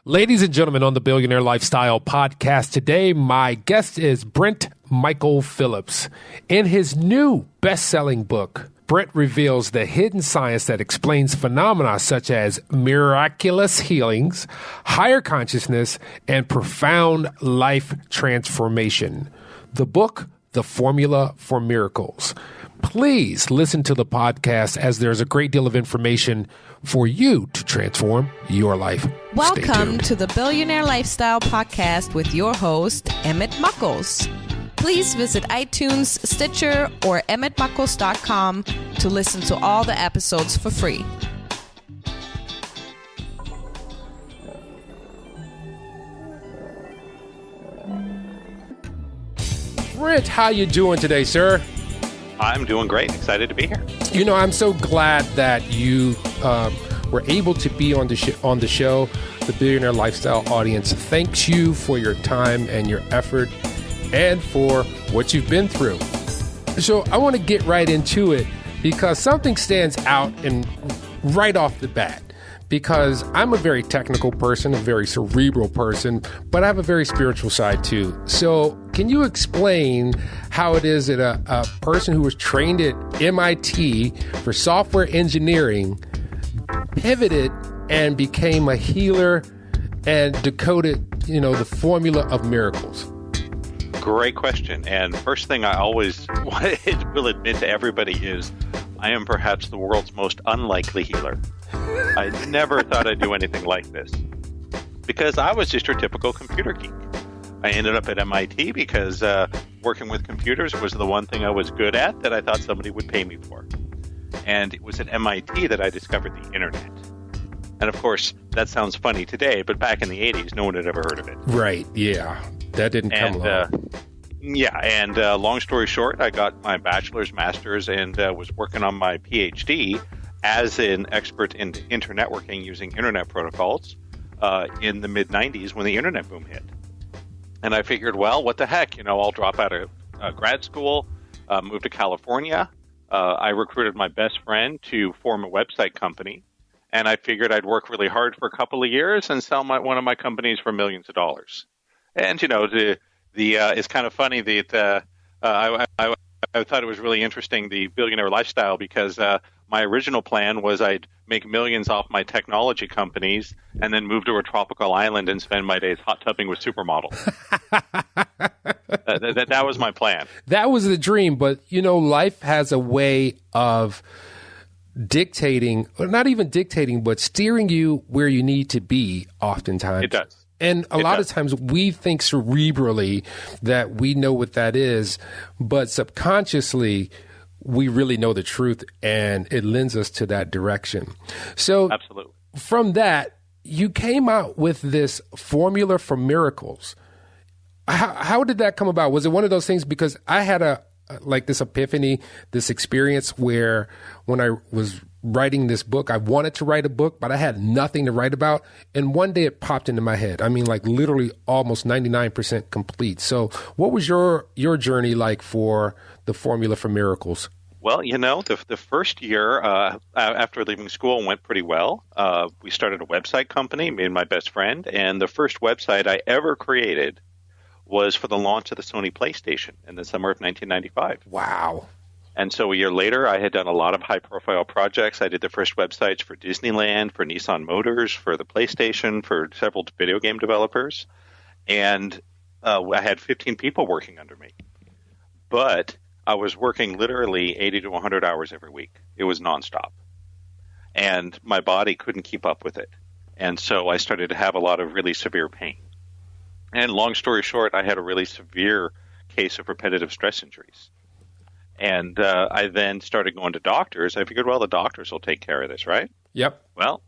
Ladies and gentlemen, on the Billionaire Lifestyle podcast today, my guest is Brent Michael Phillips. In his new best-selling book, Brent reveals the hidden science that explains phenomena such as miraculous healings, higher consciousness, and profound life transformation. The book, The Formula for Miracles. Please listen to the podcast as there's a great deal of information for you to transform your life. Welcome to the Billionaire Lifestyle Podcast with your host, Emmett Muckles. Please visit iTunes, Stitcher, or emmettmuckles.com to listen to all the episodes for free. Brent, how you doing today, sir? I'm doing great. Excited to be here. You know, I'm so glad that you were able to be on the show. The Billionaire Lifestyle audience thanks you for your time and your effort and for what you've been through. So I want to get right into it because something stands out and right off the bat. Because I'm a very technical person, a very cerebral person, but I have a very spiritual side too. So can you explain how it is that a person who was trained at MIT for software engineering pivoted and became a healer and decoded, the formula of miracles? Great question. And first thing I always will admit to everybody is I am perhaps the world's most unlikely healer. I never thought I'd do anything like this because I was just your typical computer geek. I ended up at MIT because working with computers was the one thing I was good at that I thought somebody would pay me for. And it was at MIT that I discovered the internet. And of course, that sounds funny today, but back in the 80s, no one had ever heard of it. Right, yeah. That didn't come along. Long story short, I got my bachelor's, master's, and was working on my PhD as an expert in internetworking using internet protocols in the mid-90s when the internet boom hit. And I figured, well, what the heck? I'll drop out of grad school, move to California. I recruited my best friend to form a website company. And I figured I'd work really hard for a couple of years and sell one of my companies for millions of dollars. And, it's kind of funny that I thought it was really interesting, the Billionaire Lifestyle, because my original plan was I'd make millions off my technology companies and then move to a tropical island and spend my days hot tubbing with supermodels. That was my plan. That was the dream. But, life has a way of dictating, or not even dictating, but steering you where you need to be oftentimes. It does. And a lot of times we think cerebrally that we know what that is, but subconsciously we really know the truth and it lends us to that direction. So absolutely. From that, you came out with this formula for miracles. How did that come about? Was it one of those things? Because I had this epiphany, this experience where when I was writing this book, I wanted to write a book, but I had nothing to write about. And one day it popped into my head. I mean, literally almost 99% complete. So what was your journey like for the formula for miracles? Well, the first year after leaving school went pretty well. We started a website company, me and my best friend. And the first website I ever created was for the launch of the Sony PlayStation in the summer of 1995. Wow. And so a year later, I had done a lot of high-profile projects. I did the first websites for Disneyland, for Nissan Motors, for the PlayStation, for several video game developers. And I had 15 people working under me. But I was working literally 80 to 100 hours every week. It was nonstop. And my body couldn't keep up with it. And so I started to have a lot of really severe pain. And long story short, I had a really severe case of repetitive stress injuries. And I then started going to doctors. I figured, well, the doctors will take care of this, right? Yep. Well,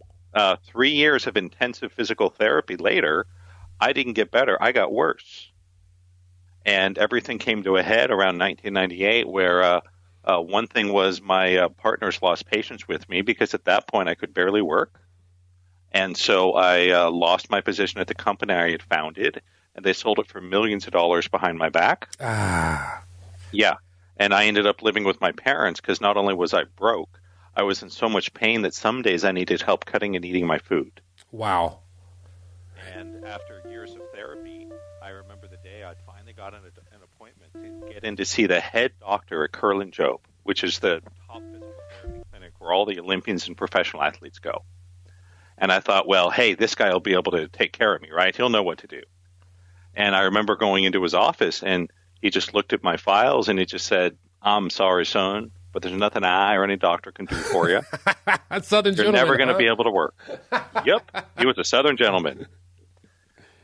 3 years of intensive physical therapy later, I didn't get better. I got worse. And everything came to a head around 1998 where one thing was my partners lost patience with me because at that point I could barely work. And so I lost my position at the company I had founded, and they sold it for millions of dollars behind my back. Yeah. And I ended up living with my parents because not only was I broke, I was in so much pain that some days I needed help cutting and eating my food. Wow. after years of therapy, I remember the day I'd finally got an appointment to get in to see the head doctor at Curlin Job, which is the top physical therapy clinic where all the Olympians and professional athletes go. And I thought, well, hey, this guy will be able to take care of me, right? He'll know what to do. And I remember going into his office, and he just looked at my files, and he just said, "I'm sorry, son, but there's nothing I or any doctor can do for you. Southern You're gentleman, never going to huh? be able to work." Yep, he was a Southern gentleman.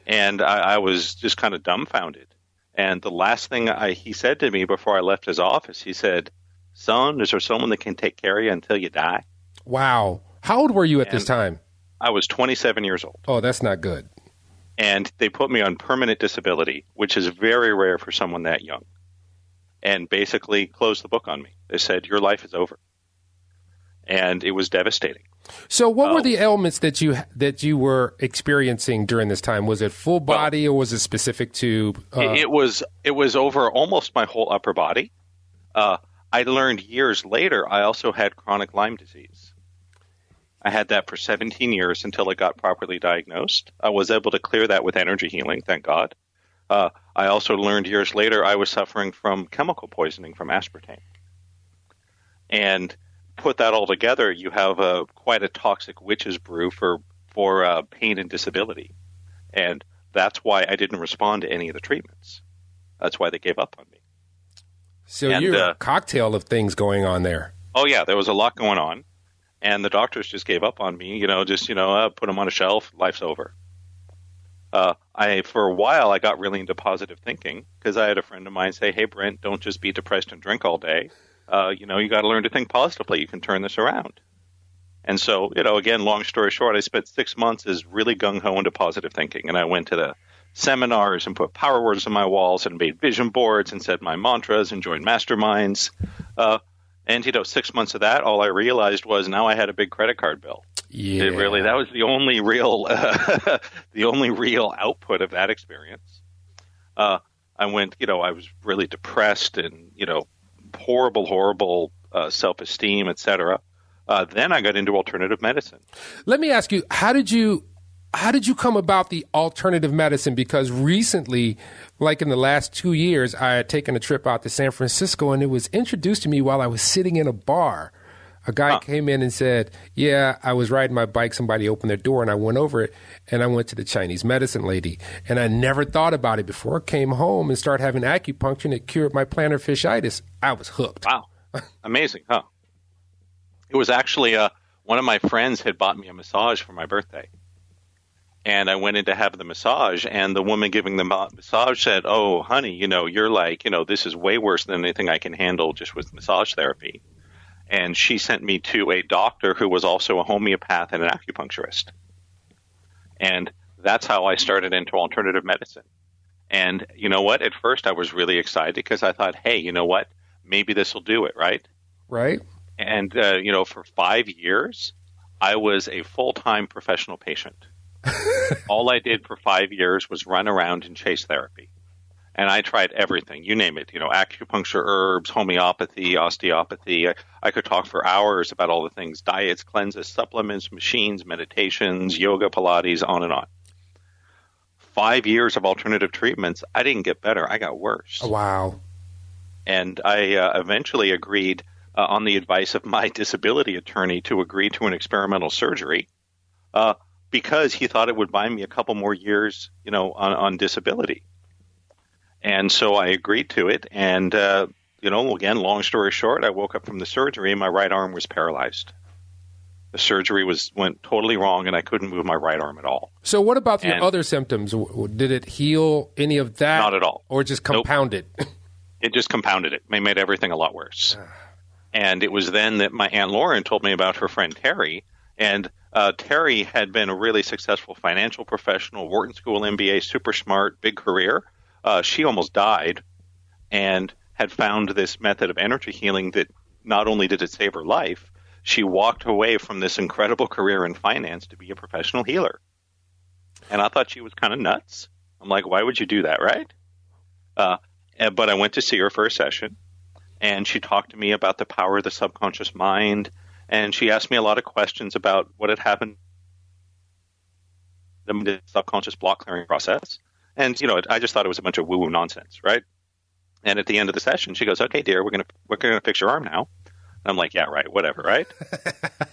And I was just kind of dumbfounded. And the last thing he said to me before I left his office, he said, "Son, is there someone that can take care of you until you die?" Wow. How old were you at this time? I was 27 years old. Oh, that's not good. And they put me on permanent disability, which is very rare for someone that young, and basically closed the book on me. They said, "Your life is over." And it was devastating. So what were the ailments that you were experiencing during this time? Was it full body or was it specific to? It was over almost my whole upper body. I learned years later I also had chronic Lyme disease. I had that for 17 years until it got properly diagnosed. I was able to clear that with energy healing, thank God. I also learned years later I was suffering from chemical poisoning from aspartame. And put that all together, you have quite a toxic witch's brew for pain and disability. And that's why I didn't respond to any of the treatments. That's why they gave up on me. So you're a cocktail of things going on there. Oh, yeah, there was a lot going on. And the doctors just gave up on me, put them on a shelf, life's over. For a while, I got really into positive thinking because I had a friend of mine say, "Hey, Brent, don't just be depressed and drink all day. You got to learn to think positively. You can turn this around." And so, again, long story short, I spent 6 months as really gung-ho into positive thinking. And I went to the seminars and put power words on my walls and made vision boards and said my mantras and joined masterminds. And 6 months of that, all I realized was now I had a big credit card bill. Yeah, that was the only real, output of that experience. I went, I was really depressed and horrible self-esteem, etc. Then I got into alternative medicine. Let me ask you, how did you come about the alternative medicine? Because recently, like in the last 2 years, I had taken a trip out to San Francisco, and it was introduced to me while I was sitting in a bar. A guy came in and said, "Yeah, I was riding my bike. Somebody opened their door, and I went over it, and I went to the Chinese medicine lady. And I never thought about it before. I came home and started having acupuncture, and it cured my plantar fasciitis. I was hooked." Wow. Amazing, huh? It was actually one of my friends had bought me a massage for my birthday. And I went in to have the massage, and the woman giving the massage said, "Oh, honey, you're like, this is way worse than anything I can handle just with massage therapy." And she sent me to a doctor who was also a homeopath and an acupuncturist. And that's how I started into alternative medicine. And you know what? At first, I was really excited because I thought, hey, you know what? Maybe this will do it, right? Right. And, for 5 years, I was a full-time professional patient. All I did for 5 years was run around and chase therapy. And I tried everything, you name it, acupuncture, herbs, homeopathy, osteopathy. I could talk for hours about all the things, diets, cleanses, supplements, machines, meditations, yoga, Pilates, on and on. 5 years of alternative treatments, I didn't get better. I got worse. Wow. And I eventually agreed on the advice of my disability attorney to agree to an experimental surgery because he thought it would buy me a couple more years, on disability. And so I agreed to it. And, again, long story short, I woke up from the surgery and my right arm was paralyzed. The surgery went totally wrong and I couldn't move my right arm at all. So what about the other symptoms? Did it heal any of that? Not at all. Or just compounded? Nope. It just compounded it. It made everything a lot worse. And it was then that my Aunt Lauren told me about her friend Terry. And Terry had been a really successful financial professional, Wharton School MBA, super smart, big career. She almost died and had found this method of energy healing that not only did it save her life, she walked away from this incredible career in finance to be a professional healer. And I thought she was kind of nuts. I'm like, why would you do that, right? But I went to see her for a session, and she talked to me about the power of the subconscious mind, and she asked me a lot of questions about what had happened the subconscious block clearing process. And, I just thought it was a bunch of woo-woo nonsense, right? And at the end of the session, she goes, "Okay, dear, we're gonna fix your arm now." And I'm like, "Yeah, right, whatever, right?"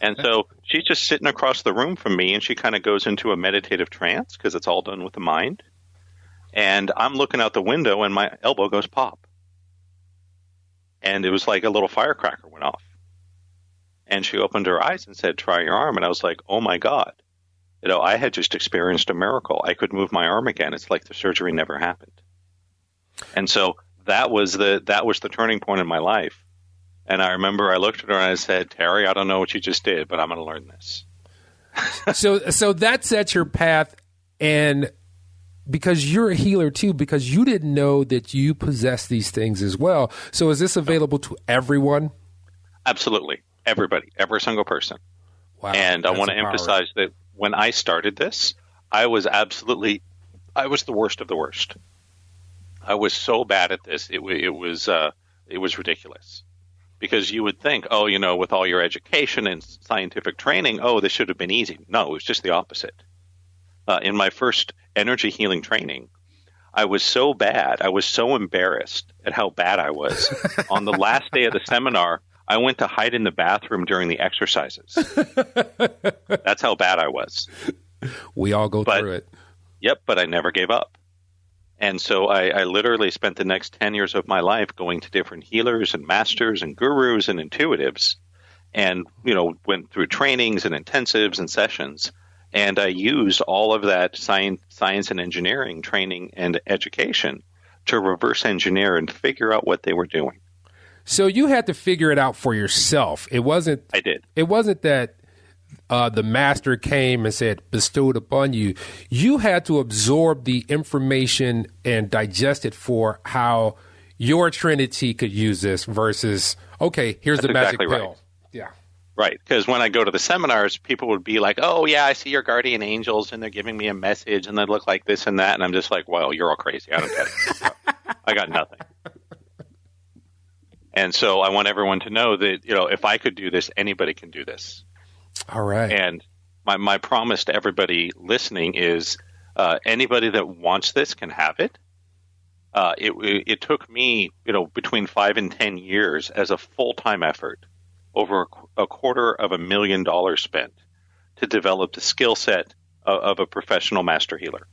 And so she's just sitting across the room from me, and she kind of goes into a meditative trance because it's all done with the mind. And I'm looking out the window, and my elbow goes pop. And it was like a little firecracker went off. And she opened her eyes and said, "Try your arm." And I was like, "Oh my God. I had just experienced a miracle. I could move my arm again. It's like the surgery never happened." And so that was the turning point in my life. And I remember I looked at her and I said, "Terry, I don't know what you just did, but I'm going to learn this." So that sets your path, and because you're a healer too, because you didn't know that you possess these things as well. So is this available to everyone? Absolutely. Everybody, every single person. Wow. And I want to emphasize that when I started this, I was the worst of the worst. I was so bad at this. It was ridiculous, because you would think, with all your education and scientific training, this should have been easy. No, it was just the opposite. In my first energy healing training, I was so bad. I was so embarrassed at how bad I was. On the last day of the seminar, I went to hide in the bathroom during the exercises. That's how bad I was. We all go through it. Yep, but I never gave up. And so I literally spent the next 10 years of my life going to different healers and masters and gurus and intuitives, and, went through trainings and intensives and sessions. And I used all of that science and engineering training and education to reverse engineer and figure out what they were doing. So you had to figure it out for yourself. I did. It wasn't that the master came and said, bestowed upon you. You had to absorb the information and digest it for how your Trinity could use this versus, okay, here's the magic pill. Right. Yeah. Right. Because when I go to the seminars, people would be like, "Oh, yeah, I see your guardian angels and they're giving me a message and they look like this and that." And I'm just like, "Well, you're all crazy. I don't get it. I got nothing." And so I want everyone to know that, if I could do this, anybody can do this. All right. And my promise to everybody listening is anybody that wants this can have it. It took me, between 5 and 10 years as a full-time effort, over $250,000 spent to develop the skill set of a professional master healer.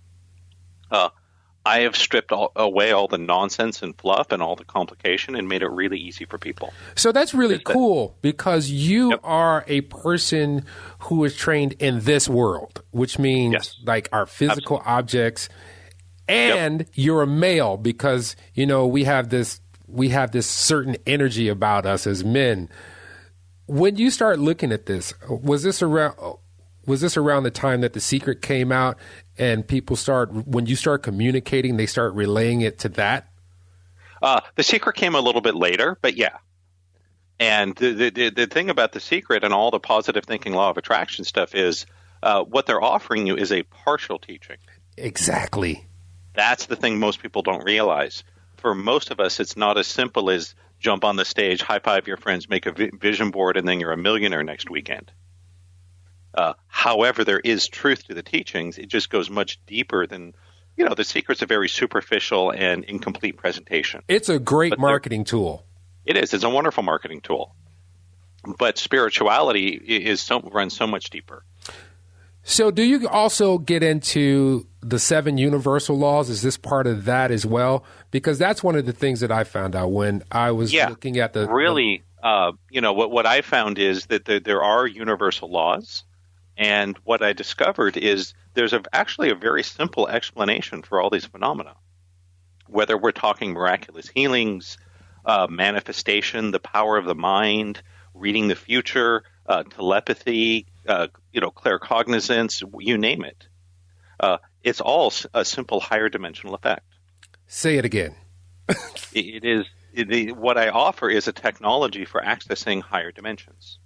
I have stripped away all the nonsense and fluff and all the complication and made it really easy for people. So that's really cool, because you are a person who is trained in this world, which means like our physical objects, and you're a male because, we have this certain energy about us as men. When you start looking at this, was this around the time that The Secret came out and when you start communicating, they start relaying it to that? The Secret came a little bit later, but yeah. And the thing about The Secret and all the positive thinking, law of attraction stuff is what they're offering you is a partial teaching. Exactly. That's the thing most people don't realize. For most of us, it's not as simple as jump on the stage, high-five your friends, make a vision board, and then you're a millionaire next weekend. However, there is truth to the teachings. It just goes much deeper than, The Secret's a very superficial and incomplete presentation. It's a great marketing tool. It is. It's a wonderful marketing tool. But spirituality runs so much deeper. So do you also get into the 7 universal laws? Is this part of that as well? Because that's one of the things that I found out when I was looking at what I found is that there are universal laws. And what I discovered is there's actually a very simple explanation for all these phenomena. Whether we're talking miraculous healings, manifestation, the power of the mind, reading the future, telepathy, claircognizance, you name it. It's all a simple higher dimensional effect. Say it again. It is. What I offer is a technology for accessing higher dimensions.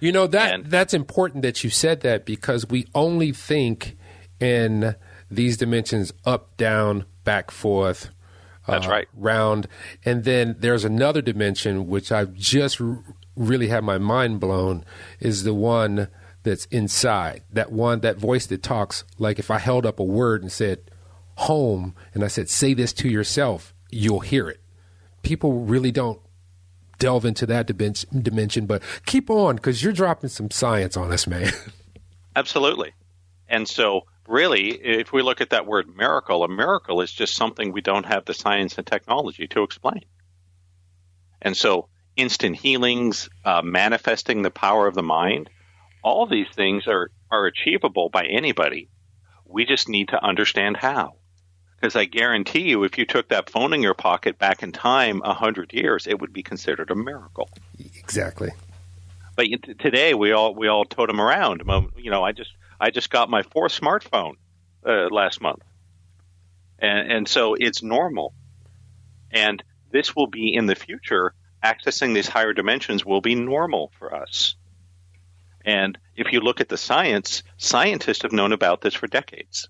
That's important that you said that, because we only think in these dimensions up, down, back, forth. That's right. Round. And then there's another dimension which I've just really had my mind blown, is the one that's inside, that voice that talks. Like if I held up a word and said home and I said, say this to yourself, you'll hear it. People really don't delve into that dimension, but keep on, because you're dropping some science on us, man. Absolutely. And so really, if we look at that word miracle, a miracle is just something we don't have the science and technology to explain. And so instant healings, manifesting the power of the mind, all these things are achievable by anybody. We just need to understand how. Because I guarantee you, if you took that phone in your pocket back in time 100 years, it would be considered a miracle. Exactly. But today we all tote them around. You know, I just got my 4th smartphone last month, and so it's normal. And this will be in the future. Accessing these higher dimensions will be normal for us. And if you look at the science, scientists have known about this for decades.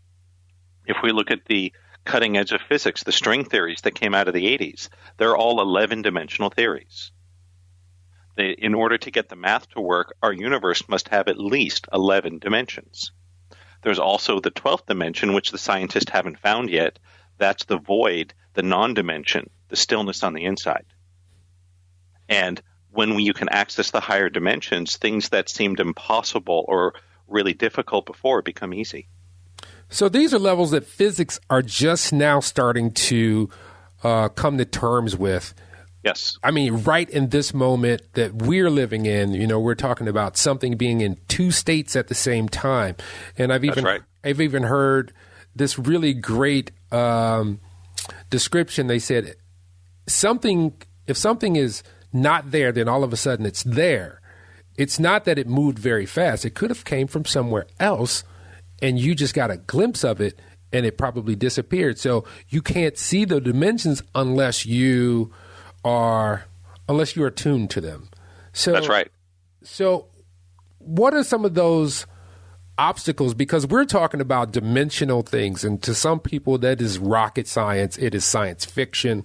If we look at the cutting edge of physics, the string theories that came out of the 80s, they're all 11-dimensional theories. In order to get the math to work, our universe must have at least 11 dimensions. There's also the 12th dimension, which the scientists haven't found yet. That's the void, the non-dimension, the stillness on the inside. And when you can access the higher dimensions, things that seemed impossible or really difficult before become easy. So these are levels that physics are just now starting to come to terms with. Yes. I mean, right in this moment that we're living in, you know, we're talking about something being in 2 states at the same time. And I've even heard this really great description. They said if something is not there, then all of a sudden it's there. It's not that it moved very fast. It could have came from somewhere else, and you just got a glimpse of it, and it probably disappeared. So you can't see the dimensions unless you are tuned to them. So that's right. So what are some of those obstacles? Because we're talking about dimensional things, and to some people that is rocket science, it is science fiction.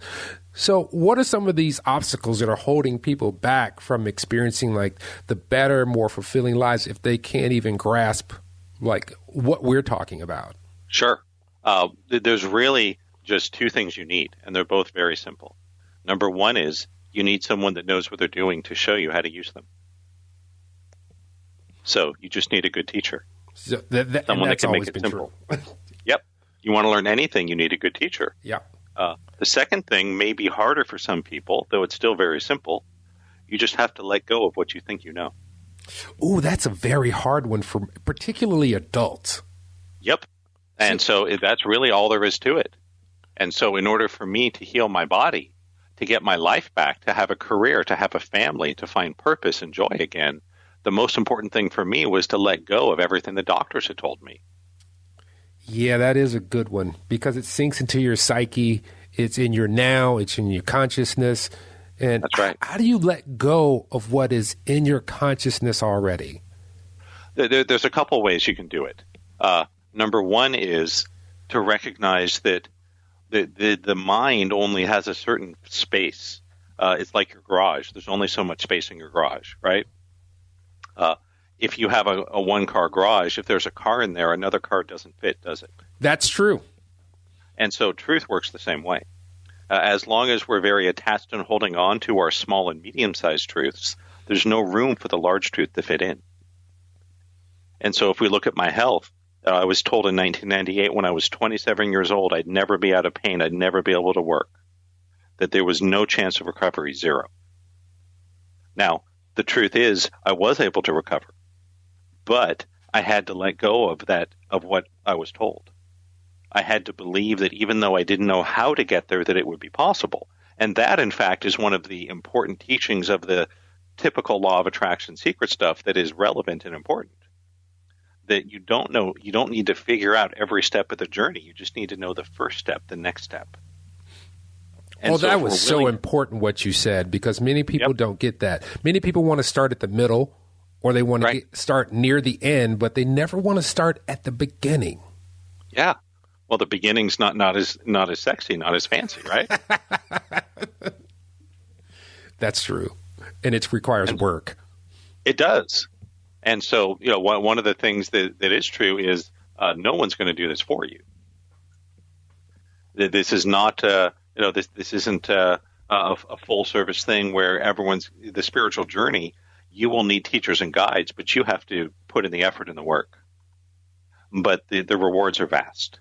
So what are some of these obstacles that are holding people back from experiencing like the better, more fulfilling lives if they can't even grasp like what we're talking about? Sure. There's really just 2 things you need, and they're both very simple. Number 1 is you need someone that knows what they're doing to show you how to use them. So you just need a good teacher. So someone that can make it simple. Yep. You want to learn anything, you need a good teacher. Yeah. The second thing may be harder for some people, though it's still very simple. You just have to let go of what you think you know. Ooh, that's a very hard one for particularly adults. Yep. And so that's really all there is to it. And so in order for me to heal my body, to get my life back, to have a career, to have a family, to find purpose and joy again, the most important thing for me was to let go of everything the doctors had told me. Yeah, that is a good one because it sinks into your psyche. It's in your now. It's in your consciousness. And that's right. How do you let go of what is in your consciousness already? There's a couple ways you can do it. Number 1 is to recognize that the mind only has a certain space. It's like your garage. There's only so much space in your garage, right? If you have a 1-car garage, if there's a car in there, another car doesn't fit, does it? That's true. And so truth works the same way. As long as we're very attached and holding on to our small and medium-sized truths, there's no room for the large truth to fit in. And so if we look at my health, I was told in 1998 when I was 27 years old, I'd never be out of pain, I'd never be able to work, that there was no chance of recovery, 0. Now, the truth is I was able to recover, but I had to let go of that, of what I was told. I had to believe that even though I didn't know how to get there, that it would be possible. And that, in fact, is one of the important teachings of the typical law of attraction secret stuff that is relevant and important. That you don't need to figure out every step of the journey. You just need to know the first step, the next step. And well, that was so important what you said, because many people don't get that. Many people want to start at the middle, or they want to start near the end, but they never want to start at the beginning. Yeah. Well, the beginning's not as sexy, not as fancy, right? That's true. And it requires work. It does. And so, one of the things that is true is no one's going to do this for you. This is not, this isn't a full service thing where the spiritual journey. You will need teachers and guides, but you have to put in the effort and the work. But the rewards are vast.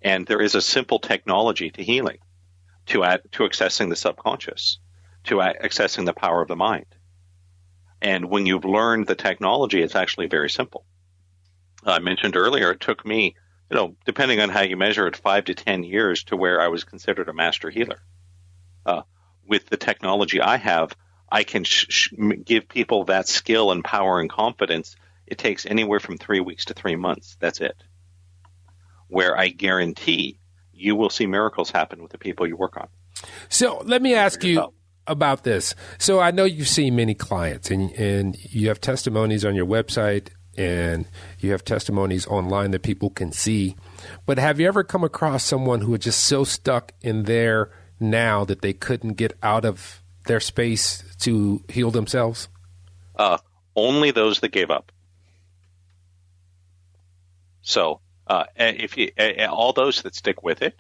And there is a simple technology to healing, to accessing the subconscious, to accessing the power of the mind. And when you've learned the technology, it's actually very simple. I mentioned earlier, it took me, depending on how you measure it, 5 to 10 years to where I was considered a master healer. With the technology I have, I can give people that skill and power and confidence. It takes anywhere from 3 weeks to 3 months. That's it. Where I guarantee you will see miracles happen with the people you work on. So let me ask you about this. So I know you've seen many clients and you have testimonies on your website and you have testimonies online that people can see. But have you ever come across someone who is just so stuck in there now that they couldn't get out of their space to heal themselves? Only those that gave up. So all those that stick with it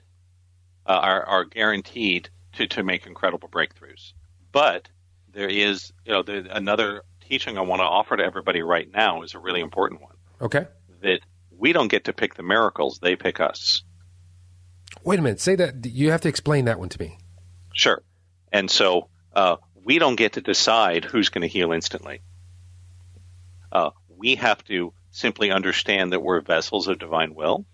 are guaranteed to make incredible breakthroughs. But there is, another teaching I want to offer to everybody right now is a really important one. Okay. That we don't get to pick the miracles; they pick us. Wait a minute. Say that. You have to explain that one to me. Sure. And so we don't get to decide who's going to heal instantly. We have to simply understand that we're vessels of divine will.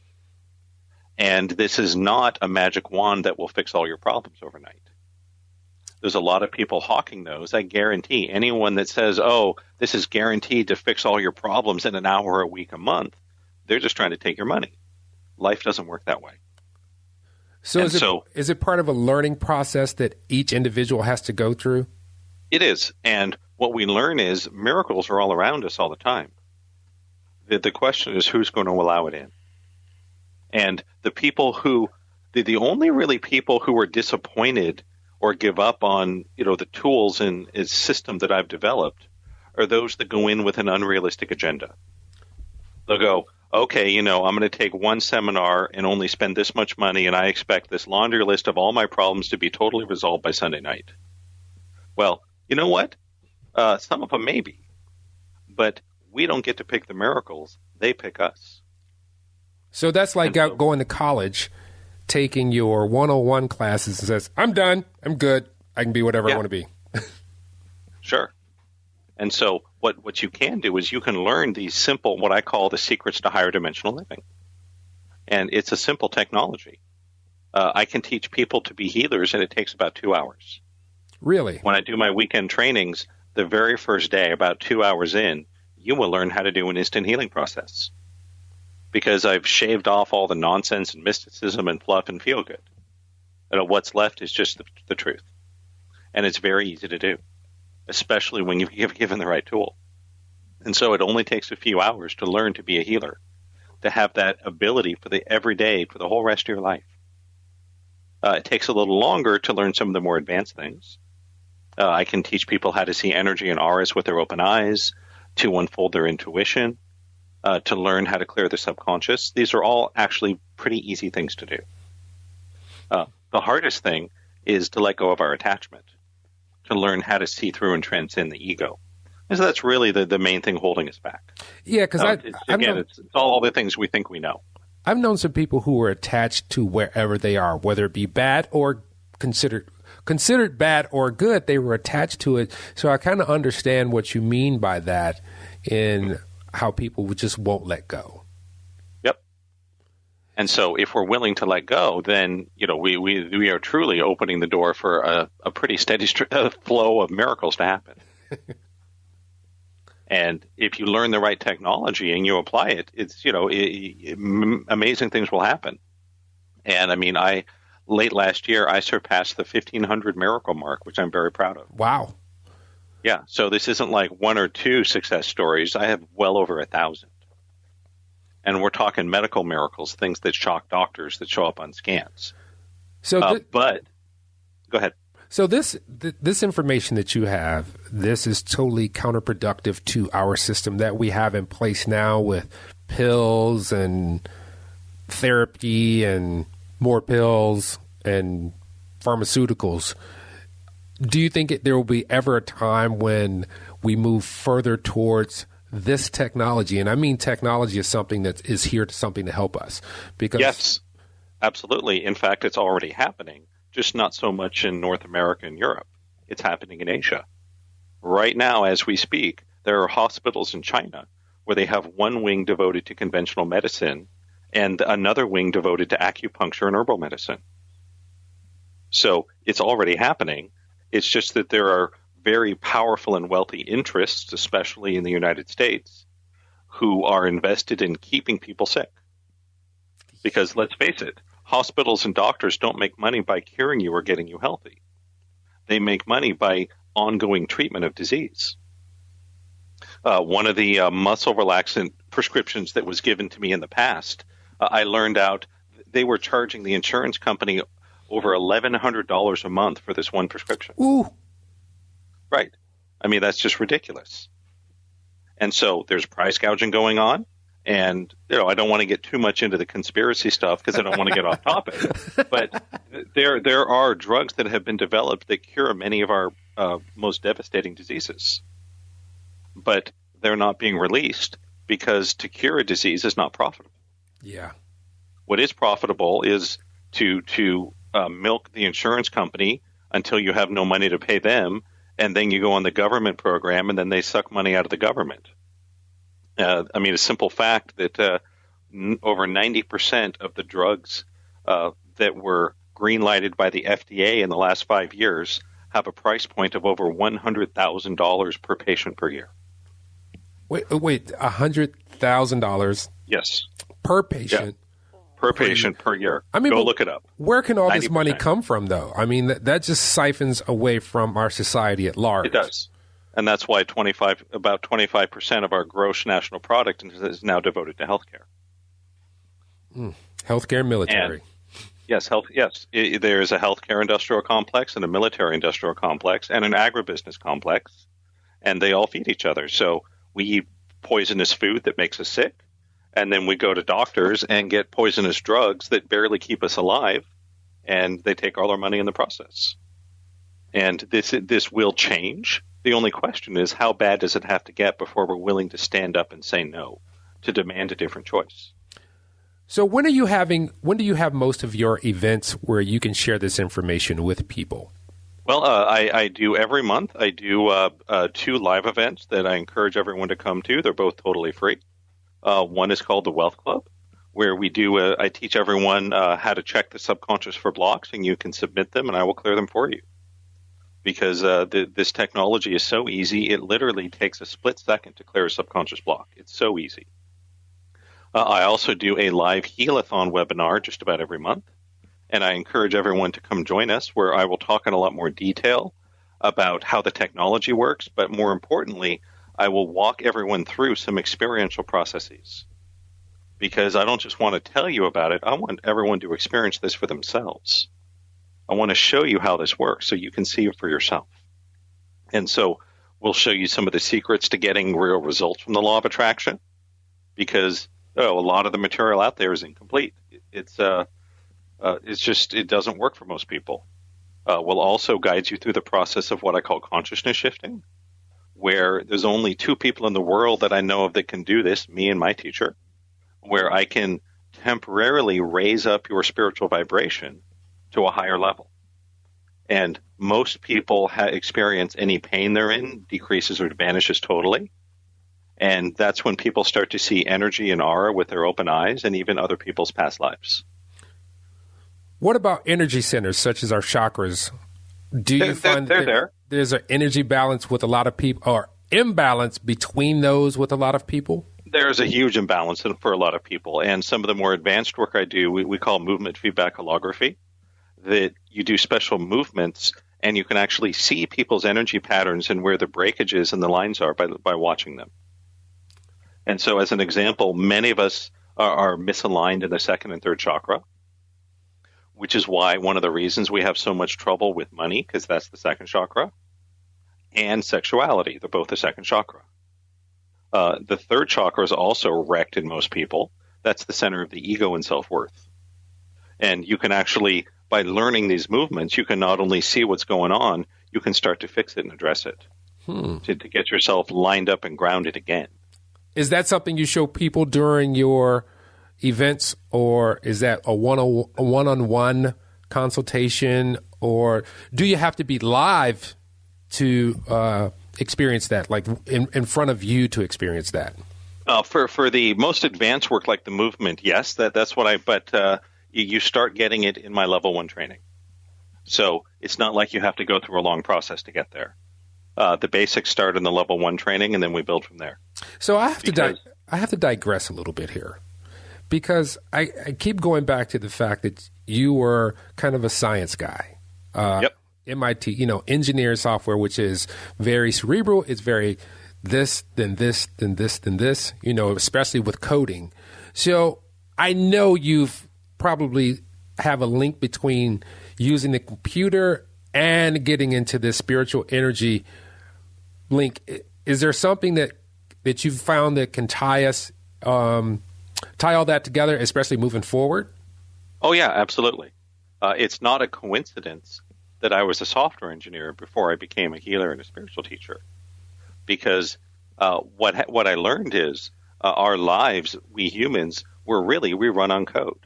And this is not a magic wand that will fix all your problems overnight. There's a lot of people hawking those. I guarantee anyone that says, oh, this is guaranteed to fix all your problems in an hour, a week, a month, they're just trying to take your money. Life doesn't work that way. So is it part of a learning process that each individual has to go through? It is. And what we learn is miracles are all around us all the time. The question is who's going to allow it in. And the people the only really people who are disappointed or give up on, the tools and system that I've developed are those that go in with an unrealistic agenda. They'll go, okay, I'm going to take one seminar and only spend this much money, and I expect this laundry list of all my problems to be totally resolved by Sunday night. Well, you know what? Some of them maybe. But we don't get to pick the miracles. They pick us. So that's like going to college, taking your 101 classes and says, I'm done. I'm good. I can be whatever I want to be. Sure. And so what you can do is you can learn these simple, what I call the secrets to higher dimensional living. And it's a simple technology. I can teach people to be healers, and it takes about 2 hours. Really? When I do my weekend trainings, the very first day, about 2 hours in, you will learn how to do an instant healing process. Because I've shaved off all the nonsense and mysticism and fluff and feel good. And what's left is just the truth. And it's very easy to do, especially when you've given the right tool. And so it only takes a few hours to learn to be a healer, to have that ability for the everyday, for the whole rest of your life. It takes a little longer to learn some of the more advanced things. I can teach people how to see energy and auras with their open eyes, to unfold their intuition, to learn how to clear the subconscious. These are all actually pretty easy things to do. The hardest thing is to let go of our attachment, to learn how to see through and transcend the ego. And so that's really the main thing holding us back. Yeah, because it's all the things we think we know. I've known some people who were attached to wherever they are, whether it be bad or considered bad or good. They were attached to it. So I kind of understand what you mean by that in how people just won't let go. Yep. And so if we're willing to let go, then we are truly opening the door for a pretty steady flow of miracles to happen. And if you learn the right technology and you apply it, it's amazing things will happen. And I mean, late last year I surpassed the 1,500 miracle mark, which I'm very proud of. Wow. Yeah, so this isn't like one or two success stories. I have well over 1,000. And we're talking medical miracles, things that shock doctors that show up on scans. But go ahead. So this information that you have, this is totally counterproductive to our system that we have in place now with pills and therapy and more pills and pharmaceuticals. Do you think there will be ever a time when we move further towards this technology? And I mean, technology is something that is here to something to help us. Because yes, absolutely. In fact, it's already happening, just not so much in North America and Europe. It's happening in Asia. Right now, as we speak, there are hospitals in China where they have one wing devoted to conventional medicine and another wing devoted to acupuncture and herbal medicine. So it's already happening. It's just that there are very powerful and wealthy interests, especially in the United States, who are invested in keeping people sick. Because let's face it, hospitals and doctors don't make money by curing you or getting you healthy. They make money by ongoing treatment of disease. One of the muscle relaxant prescriptions that was given to me in the past, I learned out they were charging the insurance company over $1,100 a month for this one prescription. Ooh. Right. I mean, that's just ridiculous. And so there's price gouging going on. And, I don't want to get too much into the conspiracy stuff because I don't want to get off topic. But there are drugs that have been developed that cure many of our most devastating diseases. But they're not being released because to cure a disease is not profitable. Yeah. What is profitable is to milk the insurance company until you have no money to pay them, and then you go on the government program, and then they suck money out of the government. I mean, a simple fact that over 90% of the drugs that were green-lighted by the FDA in the last 5 years have a price point of over $100,000 per patient per year. Wait, $100,000? Yes. Per patient? Yeah. Per patient per year. I mean, go look it up. Where can all 90%. This money come from, though? I mean, that just siphons away from our society at large. It does. And that's why about 25% of our gross national product is now devoted to healthcare. Healthcare, military. Yes. There is a healthcare industrial complex and a military industrial complex and an agribusiness complex, and they all feed each other. So we eat poisonous food that makes us sick, and then we go to doctors and get poisonous drugs that barely keep us alive, and they take all our money in the process. And this will change. The only question is, how bad does it have to get before we're willing to stand up and say no, to demand a different choice? So when do you have most of your events where you can share this information with people? Well, I do every month. I do 2 live events that I encourage everyone to come to. They're both totally free. One is called the Wealth Club, where I teach everyone how to check the subconscious for blocks, and you can submit them, and I will clear them for you. Because this technology is so easy, it literally takes a split second to clear a subconscious block. It's so easy. I also do a live Healathon webinar just about every month, and I encourage everyone to come join us, where I will talk in a lot more detail about how the technology works, but more importantly, I will walk everyone through some experiential processes. Because I don't just want to tell you about it, I want everyone to experience this for themselves. I want to show you how this works so you can see it for yourself. And so we'll show you some of the secrets to getting real results from the law of attraction, because a lot of the material out there is incomplete. It doesn't work for most people. We'll also guide you through the process of what I call consciousness shifting, where there's only 2 people in the world that I know of that can do this, me and my teacher, where I can temporarily raise up your spiritual vibration to a higher level. And most people experience any pain they're in decreases or vanishes totally. And that's when people start to see energy and aura with their open eyes, and even other people's past lives. What about energy centers such as our chakras? Do you find that there's an energy balance with a lot of people, or imbalance between those with a lot of people? There's a huge imbalance for a lot of people. And some of the more advanced work I do, we call movement feedback holography, that you do special movements and you can actually see people's energy patterns and where the breakages and the lines are by watching them. And so as an example, many of us are misaligned in the 2nd and 3rd chakra. which is why one of the reasons we have so much trouble with money, because that's the second chakra, and sexuality. They're both the second chakra. The third chakra is also wrecked in most people. That's the center of the ego and self-worth. And you can actually, by learning these movements, you can not only see what's going on, you can start to fix it and address it to get yourself lined up and grounded again. Is that something you show people during your events, or is that a one-on-one consultation, or do you have to be live to experience that, like in front of you to experience that? For the most advanced work like the movement, yes, that's what but you start getting it in my level 1 training. So it's not like you have to go through a long process to get there. The basics start in the level 1 training, and then we build from there. So I have to digress a little bit here, because I keep going back to the fact that you were kind of a science guy. Yep. MIT, engineer software, which is very cerebral. It's very this, then this, then this, then this, especially with coding. So I know you've probably have a link between using the computer and getting into this spiritual energy link. Is there something that you've found that can tie all that together, especially moving forward? Oh, yeah, absolutely. It's not a coincidence that I was a software engineer before I became a healer and a spiritual teacher, because what I learned is our lives, we humans, we run on code.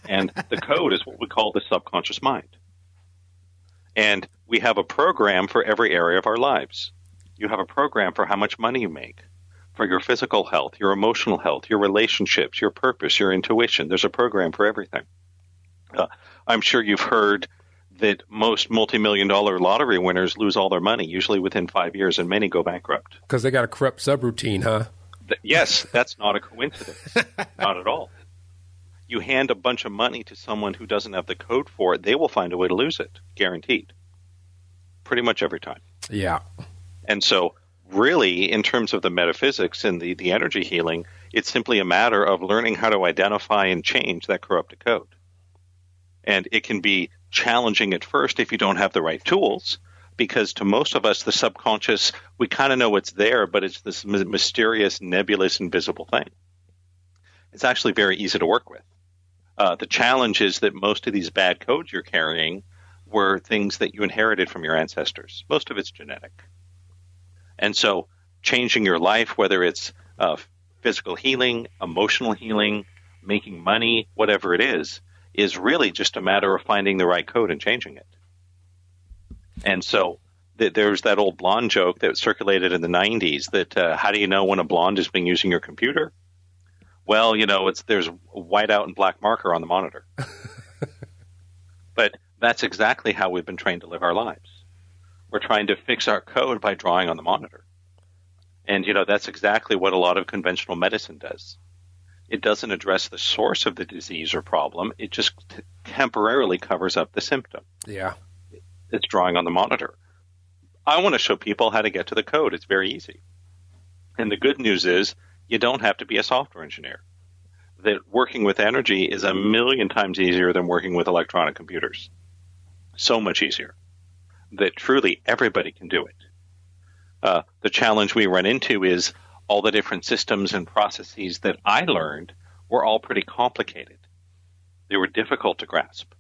And the code is what we call the subconscious mind. And we have a program for every area of our lives. You have a program for how much money you make, for your physical health, your emotional health, your relationships, your purpose, your intuition. There's a program for everything. I'm sure you've heard that most multi-million-dollar lottery winners lose all their money, usually within 5 years, and many go bankrupt. Because they got a corrupt subroutine, huh? Yes, that's not a coincidence. Not at all. You hand a bunch of money to someone who doesn't have the code for it, they will find a way to lose it, guaranteed. Pretty much every time. Yeah. And so really, in terms of the metaphysics and the energy healing, it's simply a matter of learning how to identify and change that corrupted code. And it can be challenging at first if you don't have the right tools, because to most of us, the subconscious, we kind of know it's there, but it's this mysterious, nebulous, invisible thing. It's actually very easy to work with. The challenge is that most of these bad codes you're carrying were things that you inherited from your ancestors. Most of it's genetic. And so changing your life, whether it's physical healing, emotional healing, making money, whatever it is really just a matter of finding the right code and changing it. And so there's that old blonde joke that circulated in the 90s that how do you know when a blonde is being using your computer? Well, there's white out and black marker on the monitor. But that's exactly how we've been trained to live our lives. We're trying to fix our code by drawing on the monitor. And, that's exactly what a lot of conventional medicine does. It doesn't address the source of the disease or problem. It just temporarily covers up the symptom. Yeah. It's drawing on the monitor. I want to show people how to get to the code. It's very easy. And the good news is you don't have to be a software engineer. That working with energy is 1,000,000 times easier than working with electronic computers. So much easier. That truly everybody can do it. The challenge we run into is all the different systems and processes that I learned were all pretty complicated. They were difficult to grasp.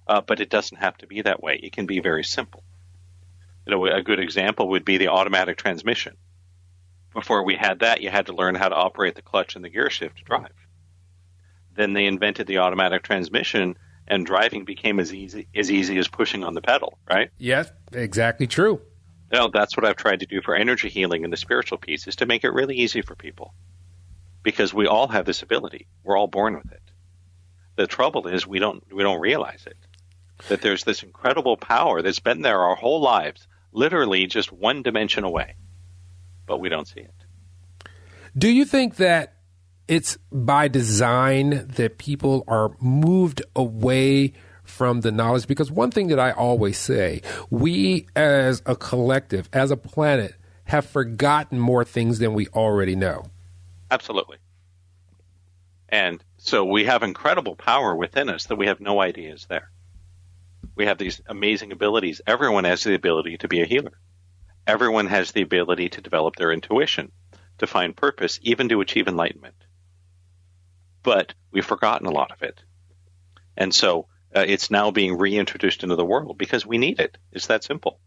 But it doesn't have to be that way. It can be very simple. A good example would be the automatic transmission. Before we had that, you had to learn how to operate the clutch and the gear shift to drive. Then they invented the automatic transmission, and driving became as easy as pushing on the pedal, right? Yes, exactly true. That's what I've tried to do for energy healing and the spiritual piece, is to make it really easy for people. Because we all have this ability. We're all born with it. The trouble is we don't realize it. That there's this incredible power that's been there our whole lives, literally just one dimension away. But we don't see it. Do you think that it's by design that people are moved away from the knowledge? Because one thing that I always say, we as a collective, as a planet, have forgotten more things than we already know. Absolutely. And So we have incredible power within us that we have no idea is there. We have these amazing abilities. Everyone has the ability to be a healer. Everyone has the ability to develop their intuition, to find purpose, even to achieve enlightenment. But we've forgotten a lot of it. And so it's now being reintroduced into the world because we need it. It's that simple.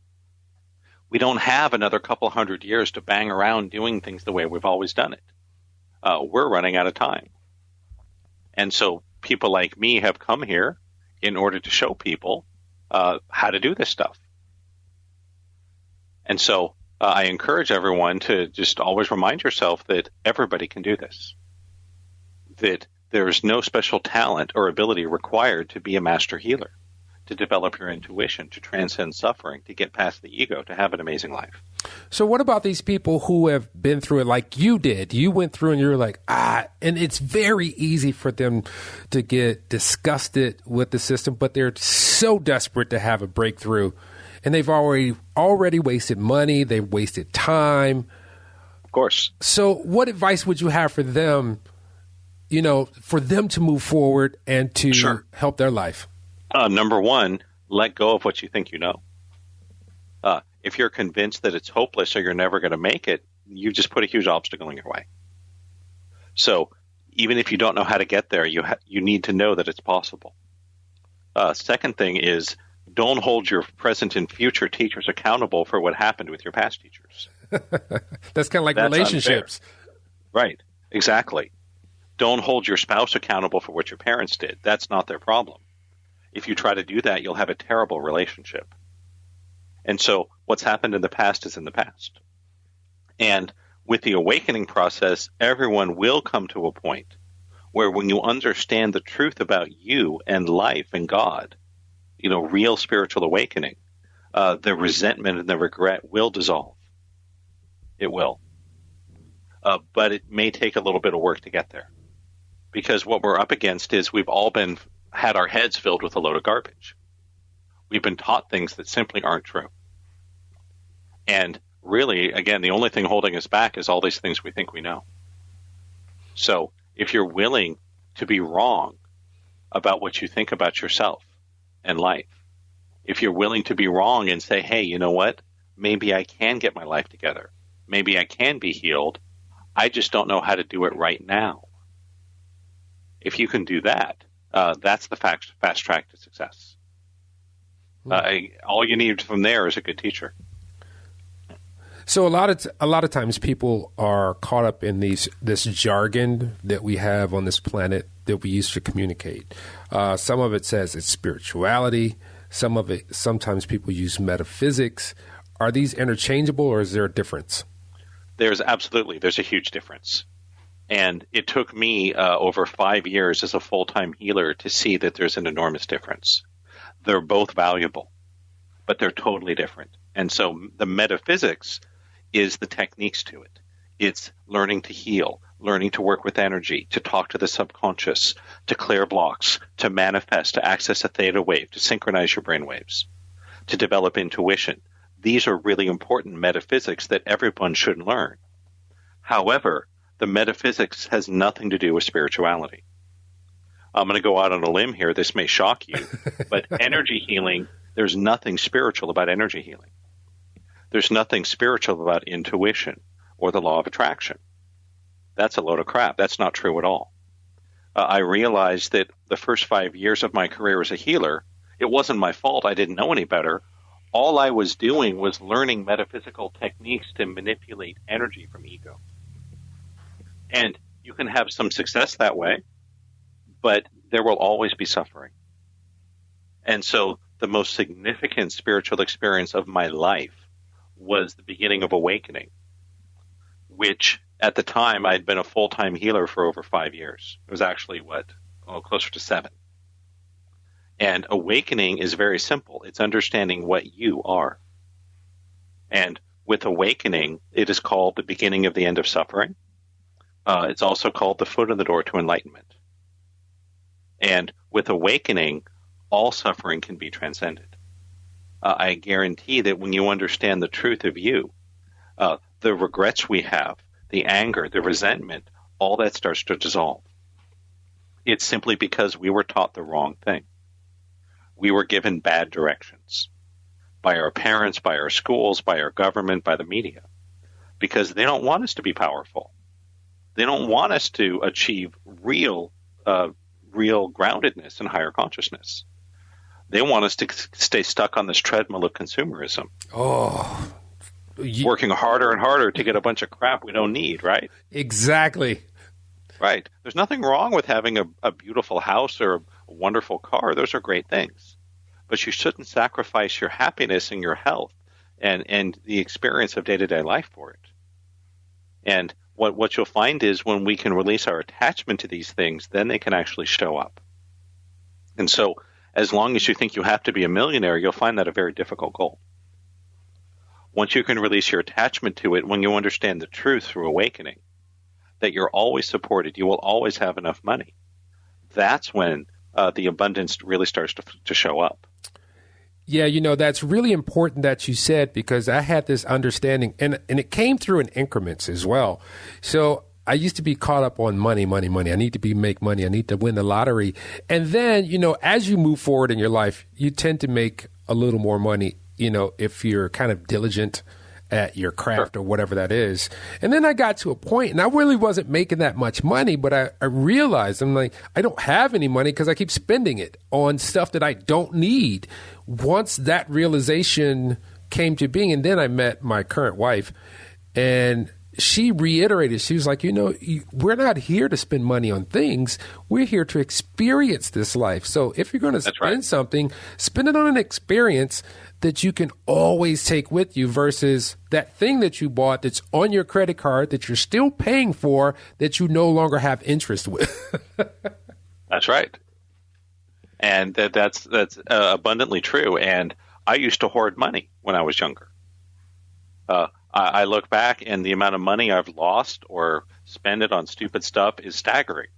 We don't have another couple hundred years to bang around doing things the way we've always done it. We're running out of time. And so people like me have come here in order to show people how to do this stuff. And so I encourage everyone to just always remind yourself that everybody can do this, that there's no special talent or ability required to be a master healer, to develop your intuition, to transcend suffering, to get past the ego, to have an amazing life. So what about these people who have been through it like you did? You went through and you're like, and it's very easy for them to get disgusted with the system, but they're so desperate to have a breakthrough. And they've already wasted money. They've wasted time. Of course. So what advice would you have for them, for them to move forward and to help their life? Number one, let go of what you think you know. If you're convinced that it's hopeless or you're never going to make it, you just put a huge obstacle in your way. So even if you don't know how to get there, you need to know that it's possible. Second thing is, don't hold your present and future teachers accountable for what happened with your past teachers. That's kind of like relationships. Unfair. Right, exactly. Don't hold your spouse accountable for what your parents did. That's not their problem. If you try to do that, you'll have a terrible relationship. And so what's happened in the past is in the past. And with the awakening process, everyone will come to a point where when you understand the truth about you and life and God, real spiritual awakening, the resentment and the regret will dissolve. It will. But it may take a little bit of work to get there. Because what we're up against is we've all had our heads filled with a load of garbage. We've been taught things that simply aren't true. And really, again, the only thing holding us back is all these things we think we know. So if you're willing to be wrong about what you think about yourself and life, if you're willing to be wrong and say, hey, you know what? Maybe I can get my life together. Maybe I can be healed. I just don't know how to do it right now. If you can do that, that's the fast track to success. All you need from there is a good teacher. So a lot of times people are caught up in this jargon that we have on this planet that we use to communicate. Some of it says it's spirituality. Sometimes people use metaphysics. Are these interchangeable, or is there a difference? There's a huge difference. And it took me over 5 years as a full-time healer to see that there's an enormous difference. They're both valuable, but they're totally different. And so the metaphysics is the techniques to it. It's learning to heal, learning to work with energy, to talk to the subconscious, to clear blocks, to manifest, to access a theta wave, to synchronize your brain waves, to develop intuition. These are really important metaphysics that everyone should learn. However, the metaphysics has nothing to do with spirituality. I'm going to go out on a limb here. This may shock you, but energy healing, there's nothing spiritual about energy healing. There's nothing spiritual about intuition or the law of attraction. That's a load of crap. That's not true at all. I realized that the first 5 years of my career as a healer, it wasn't my fault. I didn't know any better. All I was doing was learning metaphysical techniques to manipulate energy from ego. And you can have some success that way, but there will always be suffering. And so the most significant spiritual experience of my life was the beginning of awakening, which at the time I'd been a full-time healer for over 5 years. It was actually closer to 7. And awakening is very simple. It's understanding what you are. And with awakening, it is called the beginning of the end of suffering. It's also called the foot in the door to enlightenment. And with awakening, all suffering can be transcended. I guarantee that when you understand the truth of you, the regrets we have, the anger, the resentment, all that starts to dissolve. It's simply because we were taught the wrong thing. We were given bad directions by our parents, by our schools, by our government, by the media, because they don't want us to be powerful. They don't want us to achieve real groundedness and higher consciousness. They want us to stay stuck on this treadmill of consumerism. Working harder and harder to get a bunch of crap we don't need, right? Exactly. Right. There's nothing wrong with having a beautiful house or a wonderful car. Those are great things. But you shouldn't sacrifice your happiness and your health and the experience of day-to-day life for it. And what you'll find is when we can release our attachment to these things, then they can actually show up. And so as long as you think you have to be a millionaire, you'll find that a very difficult goal. Once you can release your attachment to it, when you understand the truth through awakening, that you're always supported, you will always have enough money, that's when the abundance really starts to show up. Yeah, that's really important that you said, because I had this understanding, and it came through in increments as well. So I used to be caught up on money. I need to make money. I need to win the lottery. And then, as you move forward in your life, you tend to make a little more money, if you're kind of diligent at your craft, sure, or whatever that is. And then I got to a point, and I really wasn't making that much money, but I realized, I'm like, I don't have any money because I keep spending it on stuff that I don't need. Once that realization came to being, and then I met my current wife, and she reiterated, she was like, we're not here to spend money on things. We're here to experience this life. So if you're going to spend something, spend it on an experience that you can always take with you versus that thing that you bought that's on your credit card that you're still paying for that you no longer have interest with. That's right. And that's abundantly true. And I used to hoard money when I was younger. I look back, and the amount of money I've lost or spent it on stupid stuff is staggering.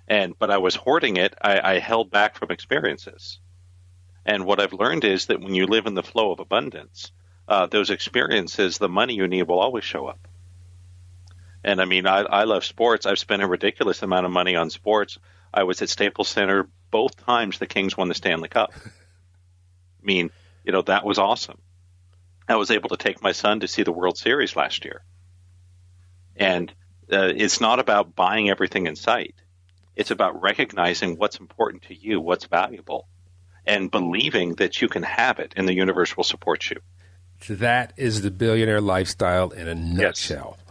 But I was hoarding it. I held back from experiences. And what I've learned is that when you live in the flow of abundance, those experiences, the money you need will always show up. And I mean, I love sports. I've spent a ridiculous amount of money on sports. I was at Staples Center both times the Kings won the Stanley Cup. I mean, that was awesome. I was able to take my son to see the World Series last year. And it's not about buying everything in sight. It's about recognizing what's important to you, what's valuable, and believing that you can have it and the universe will support you. That is the billionaire lifestyle in a nutshell. Yes,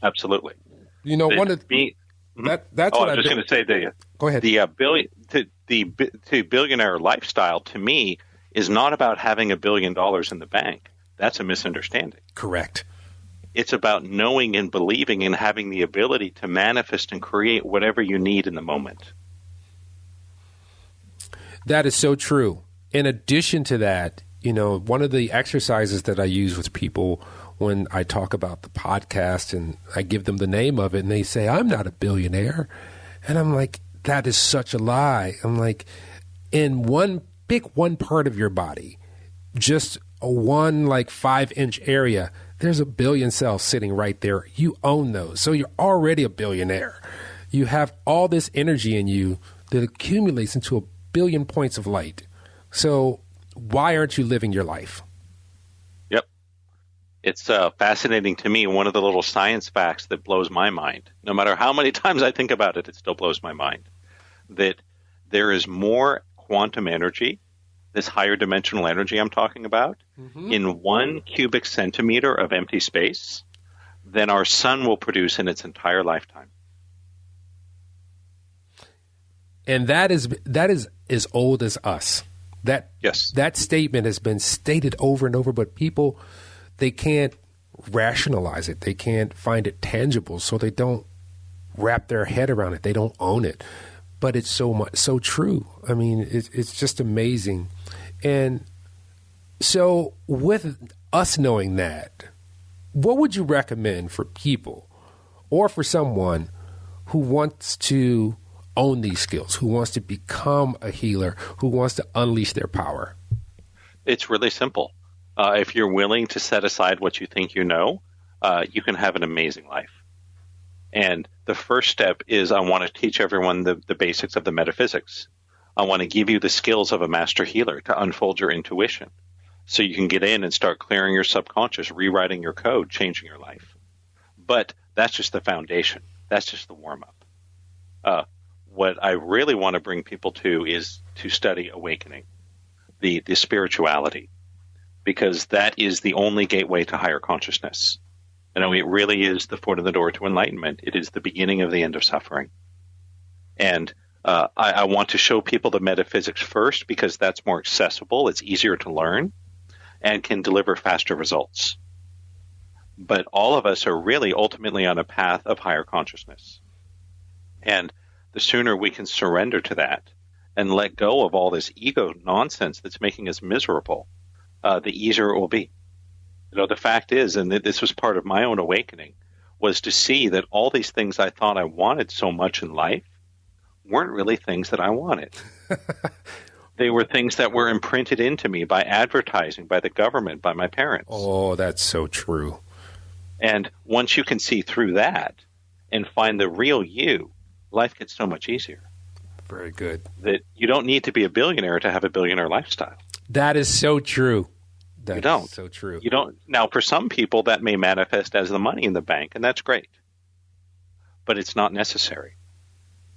absolutely. That's what I was just going to say. Go ahead. The billionaire lifestyle to me is not about having $1 billion in the bank. That's a misunderstanding. Correct. It's about knowing and believing and having the ability to manifest and create whatever you need in the moment. That is so true. In addition to that, one of the exercises that I use with people when I talk about the podcast and I give them the name of it and they say, I'm not a billionaire. And I'm like, that is such a lie. I'm like, pick one part of your body, just a 5-inch area, there's 1 billion cells sitting right there. You own those. So you're already a billionaire. You have all this energy in you that accumulates into 1 billion points of light. So why aren't you living your life? Yep. It's fascinating to me. One of the little science facts that blows my mind, no matter how many times I think about it, it still blows my mind, that there is more quantum energy, this higher dimensional energy I'm talking about, in 1 cubic centimeter of empty space than our sun will produce in its entire lifetime. And that is as old as us. Yes. That statement has been stated over and over, but people, they can't rationalize it. They can't find it tangible, so they don't wrap their head around it. They don't own it. But it's so true. I mean, it's just amazing. And so with us knowing that, what would you recommend for people or for someone who wants to own these skills, who wants to become a healer, who wants to unleash their power? It's really simple. If you're willing to set aside what you think you know, you can have an amazing life. And the first step is I want to teach everyone the basics of the metaphysics. I want to give you the skills of a master healer to unfold your intuition so you can get in and start clearing your subconscious, rewriting your code, changing your life. But that's just the foundation. That's just the warm-up. What I really want to bring people to is to study awakening, the spirituality, because that is the only gateway to higher consciousness. You know, it really is the foot in the door to enlightenment. It is the beginning of the end of suffering. And I want to show people the metaphysics first because that's more accessible, it's easier to learn, and can deliver faster results. But all of us are really ultimately on a path of higher consciousness. And the sooner we can surrender to that and let go of all this ego nonsense that's making us miserable, the easier it will be. You know, the fact is, and this was part of my own awakening, was to see that all these things I thought I wanted so much in life weren't really things that I wanted. They were things that were imprinted into me by advertising, by the government, by my parents. Oh, that's so true. And once you can see through that and find the real you, life gets so much easier. Very good. That you don't need to be a billionaire to have a billionaire lifestyle. That is so true. You don't. So true. You don't. Now, for some people, that may manifest as the money in the bank, and that's great. But it's not necessary.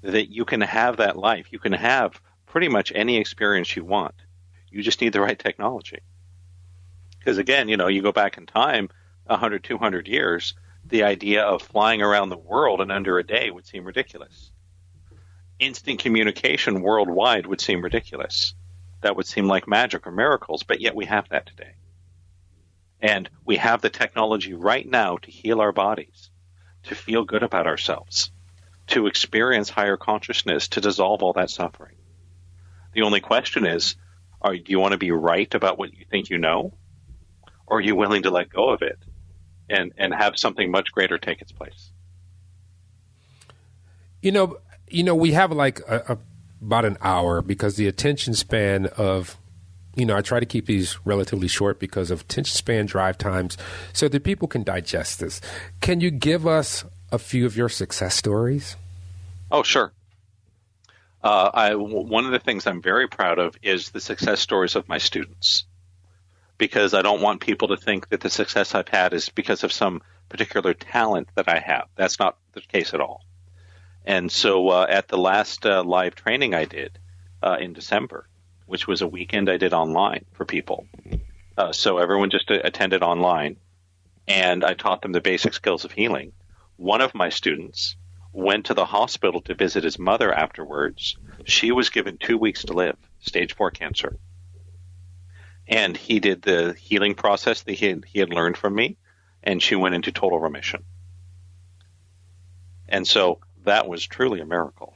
That you can have that life. You can have pretty much any experience you want. You just need the right technology. Because again, you know, you go back in time 100, 200 years, the idea of flying around the world in under a day would seem ridiculous. Instant communication worldwide would seem ridiculous. That would seem like magic or miracles, but yet we have that today. And we have the technology right now to heal our bodies, to feel good about ourselves, to experience higher consciousness, to dissolve all that suffering. The only question is, do you want to be right about what you think you know? Or are you willing to let go of it and have something much greater take its place? You know, we have like about an hour because the attention span of, you know, I try to keep these relatively short because of attention span, drive times, so that people can digest this. Can you give us a few of your success stories? Oh, sure. One of the things I'm very proud of is the success stories of my students, because I don't want people to think that the success I've had is because of some particular talent that I have. That's not the case at all. And so at the last live training I did in December, which was a weekend I did online for people. So everyone just attended online, and I taught them the basic skills of healing. One of my students went to the hospital to visit his mother afterwards. She was given 2 weeks to live, stage 4 cancer. And he did the healing process that he had learned from me, and she went into total remission. And so that was truly a miracle.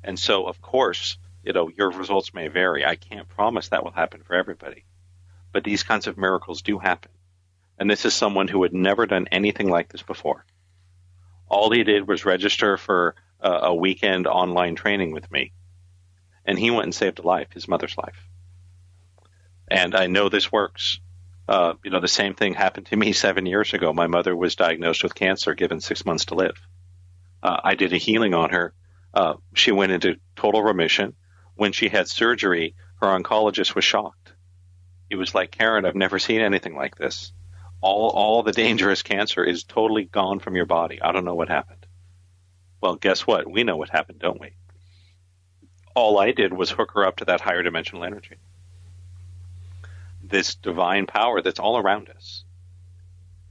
And so, of course, you know, your results may vary. I can't promise that will happen for everybody. But these kinds of miracles do happen. And this is someone who had never done anything like this before. All he did was register for a weekend online training with me. And he went and saved a life, his mother's life. And I know this works. You know, the same thing happened to me 7 years ago. My mother was diagnosed with cancer, given 6 months to live. I did a healing on her. She went into total remission. When she had surgery, her oncologist was shocked. He was like, Karen, I've never seen anything like this. All the dangerous cancer is totally gone from your body. I don't know what happened. Well, guess what? We know what happened, don't we? All I did was hook her up to that higher dimensional energy. This divine power that's all around us.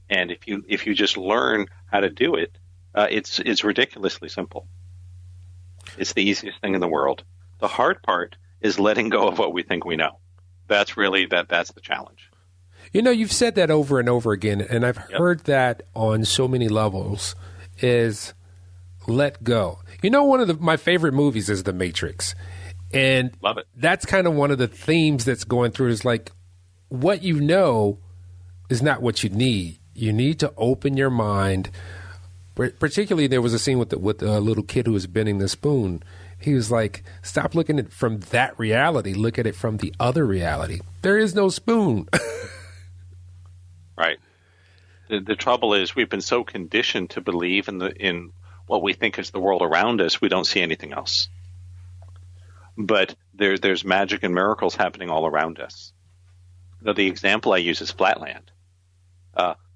And if you just learn how to do it, it's ridiculously simple. It's the easiest thing in the world. The hard part is letting go of what we think we know. That's really that's the challenge. You know, you've said that over and over again, and I've heard that on so many levels, is let go. You know, one of my favorite movies is The Matrix. And love it. That's kind of one of the themes that's going through is like, what you know is not what you need. You need to open your mind. Particularly, there was a scene with a little kid who was bending the spoon. He was like, stop looking at it from that reality. Look at it from the other reality. There is no spoon. Right. The trouble is we've been so conditioned to believe in what we think is the world around us, we don't see anything else. But there's magic and miracles happening all around us. Now, the example I use is Flatland.